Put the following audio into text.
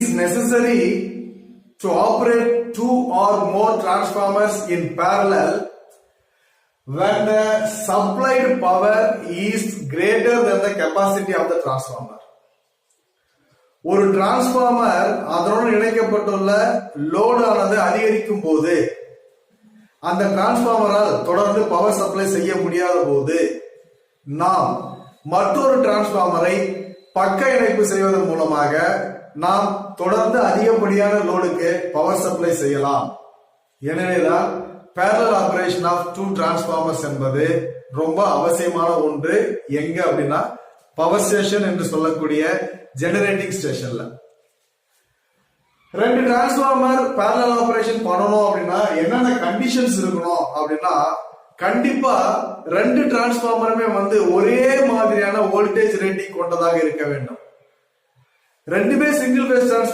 is necessary to operate two or more transformers in parallel when the supplied power is greater than the capacity of the transformer. ஒரு transformer அதனோடு இணைக்கப்பட்டுள்ள load ஆனது அதிகரிக்கும் போது அந்த டிரான்ஸ்பார்மரால் தொடர்ந்து பவர் சப்ளை செய்ய முடியாத போது நாம் மற்றொரு டிரான்ஸ்பார்மரை பக்க இணைப்பு செய்வதன் மூலமாக நாம் தொடர்ந்து அதிகப்படியான லோடுக்கு பவர் சப்ளை செய்யலாம். எனவேதான் parallel operation of two transformers என்பது ரொம்ப அவசியமான ஒன்று. எங்க அப்படின்னா பவர் ஸ்டேஷன் என்று சொல்லக்கூடிய ஜெனரேட்டிங் ஸ்டேஷன்ல. ரெண்டு டிரான்ஸ்பார்மர் parallel ஆபரேஷன் பண்ணணும் அப்படின்னா என்னென்ன கண்டிஷன்ஸ் இருக்கணும் அப்படின்னா, கண்டிப்பா ரெண்டு டிரான்ஸ்பார்மருமே ஒரே மாதிரியான வோல்டேஜ் ரேட்டிங் கொண்டதாக இருக்க வேண்டும். ரெண்டுமே சிங்கிள் பேஸ் டிரான்ஸ்பார்மர்